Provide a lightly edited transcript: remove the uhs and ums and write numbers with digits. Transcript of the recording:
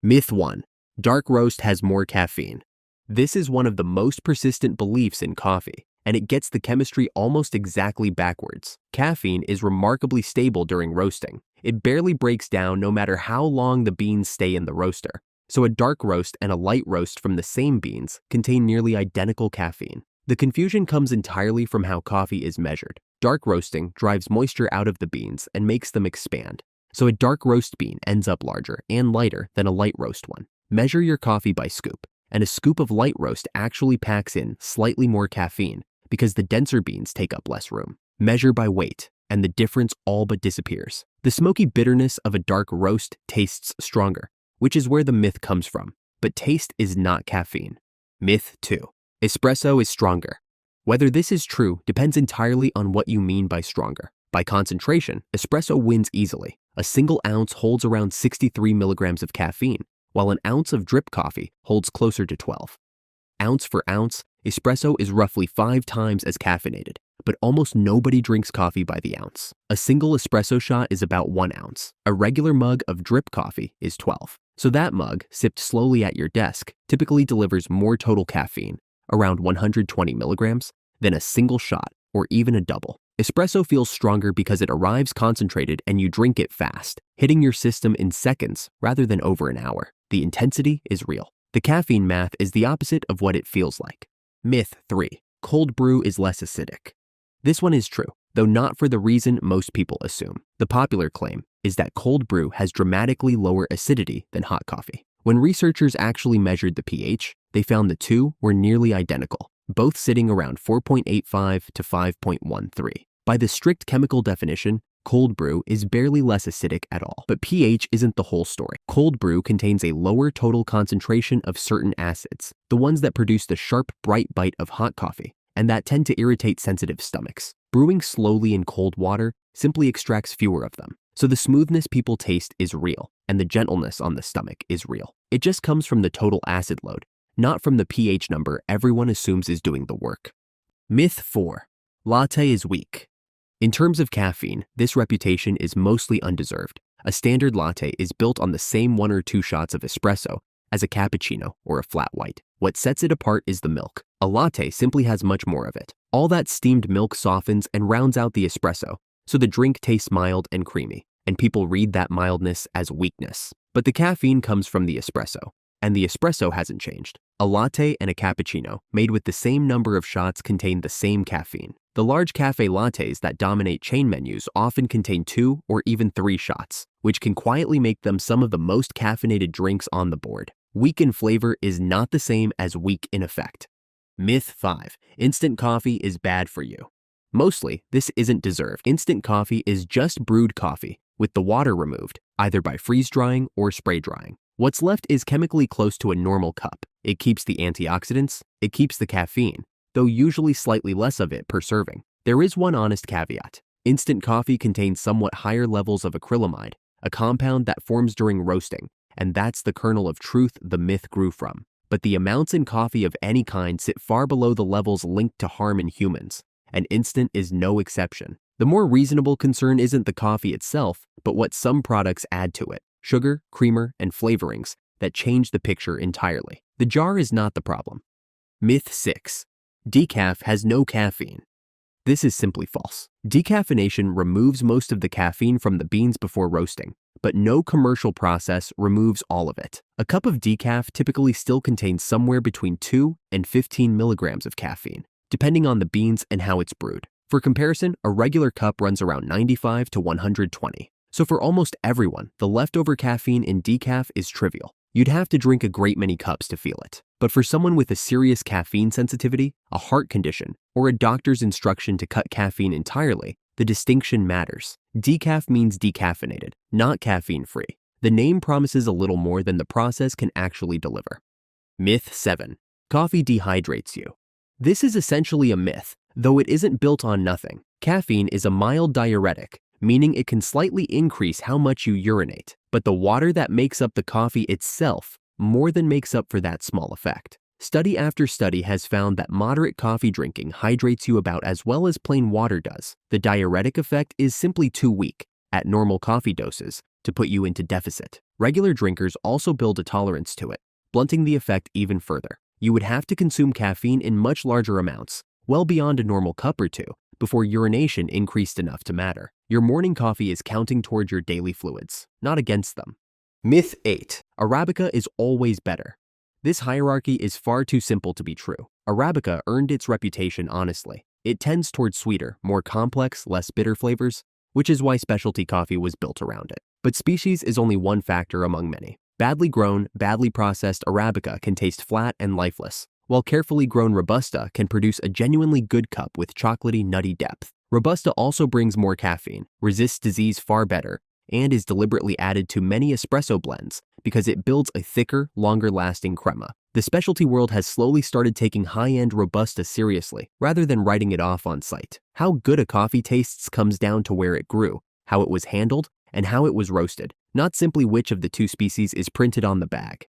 Myth 1. Dark roast has more caffeine. This is one of the most persistent beliefs in coffee, and it gets the chemistry almost exactly backwards. Caffeine is remarkably stable during roasting. It barely breaks down no matter how long the beans stay in the roaster. So a dark roast and a light roast from the same beans contain nearly identical caffeine. The confusion comes entirely from how coffee is measured. Dark roasting drives moisture out of the beans and makes them expand. So a dark roast bean ends up larger and lighter than a light roast one. Measure your coffee by scoop, and a scoop of light roast actually packs in slightly more caffeine because the denser beans take up less room. Measure by weight, and the difference all but disappears. The smoky bitterness of a dark roast tastes stronger, which is where the myth comes from, but taste is not caffeine. Myth 2. Espresso is stronger. Whether this is true depends entirely on what you mean by stronger. By concentration, espresso wins easily. A single ounce holds around 63 milligrams of caffeine, while an ounce of drip coffee holds closer to 12. Ounce for ounce, espresso is roughly 5 times as caffeinated, but almost nobody drinks coffee by the ounce. A single espresso shot is about 1 ounce. A regular mug of drip coffee is 12. So that mug, sipped slowly at your desk, typically delivers more total caffeine, around 120 milligrams, than a single shot or even a double. Espresso feels stronger because it arrives concentrated and you drink it fast, hitting your system in seconds rather than over an hour. The intensity is real. The caffeine math is the opposite of what it feels like. Myth 3. Cold brew is less acidic. This one is true, though not for the reason most people assume. The popular claim is that cold brew has dramatically lower acidity than hot coffee. When researchers actually measured the pH, they found the two were nearly identical, both sitting around 4.85 to 5.13. By the strict chemical definition, cold brew is barely less acidic at all. But pH isn't the whole story. Cold brew contains a lower total concentration of certain acids, the ones that produce the sharp, bright bite of hot coffee, and that tend to irritate sensitive stomachs. Brewing slowly in cold water simply extracts fewer of them. So the smoothness people taste is real, and the gentleness on the stomach is real. It just comes from the total acid load, not from the pH number everyone assumes is doing the work. Myth 4. Latte is weak. In terms of caffeine, this reputation is mostly undeserved. A standard latte is built on the same 1 or 2 shots of espresso as a cappuccino or a flat white. What sets it apart is the milk. A latte simply has much more of it. All that steamed milk softens and rounds out the espresso, so the drink tastes mild and creamy, and people read that mildness as weakness. But the caffeine comes from the espresso, and the espresso hasn't changed. A latte and a cappuccino made with the same number of shots contain the same caffeine. The large cafe lattes that dominate chain menus often contain 2 or even 3 shots, which can quietly make them some of the most caffeinated drinks on the board. Weak in flavor is not the same as weak in effect. Myth 5. Instant coffee is bad for you. Mostly, this isn't deserved. Instant coffee is just brewed coffee, with the water removed, either by freeze drying or spray drying. What's left is chemically close to a normal cup. It keeps the antioxidants, it keeps the caffeine, though usually slightly less of it per serving. There is one honest caveat. Instant coffee contains somewhat higher levels of acrylamide, a compound that forms during roasting, and that's the kernel of truth the myth grew from. But the amounts in coffee of any kind sit far below the levels linked to harm in humans, and instant is no exception. The more reasonable concern isn't the coffee itself, but what some products add to it. Sugar, creamer, and flavorings that change the picture entirely. The jar is not the problem. Myth 6. Decaf has no caffeine. This is simply false. Decaffeination removes most of the caffeine from the beans before roasting, but no commercial process removes all of it. A cup of decaf typically still contains somewhere between 2 and 15 milligrams of caffeine, depending on the beans and how it's brewed. For comparison, a regular cup runs around 95 to 120. So for almost everyone, the leftover caffeine in decaf is trivial. You'd have to drink a great many cups to feel it. But for someone with a serious caffeine sensitivity, a heart condition, or a doctor's instruction to cut caffeine entirely, the distinction matters. Decaf means decaffeinated, not caffeine-free. The name promises a little more than the process can actually deliver. Myth 7. Coffee dehydrates you. This is essentially a myth, though it isn't built on nothing. Caffeine is a mild diuretic, meaning it can slightly increase how much you urinate, but the water that makes up the coffee itself more than makes up for that small effect. Study after study has found that moderate coffee drinking hydrates you about as well as plain water does. The diuretic effect is simply too weak, at normal coffee doses, to put you into deficit. Regular drinkers also build a tolerance to it, blunting the effect even further. You would have to consume caffeine in much larger amounts, well beyond a normal cup or two, before urination increased enough to matter. Your morning coffee is counting toward your daily fluids, not against them. Myth 8. Arabica is always better. This hierarchy is far too simple to be true. Arabica earned its reputation honestly. It tends towards sweeter, more complex, less bitter flavors, which is why specialty coffee was built around it. But species is only one factor among many. Badly grown, badly processed Arabica can taste flat and lifeless, while carefully grown Robusta can produce a genuinely good cup with chocolatey, nutty depth. Robusta also brings more caffeine, resists disease far better, and is deliberately added to many espresso blends because it builds a thicker, longer-lasting crema. The specialty world has slowly started taking high-end Robusta seriously, rather than writing it off on sight. How good a coffee tastes comes down to where it grew, how it was handled, and how it was roasted, not simply which of the two species is printed on the bag.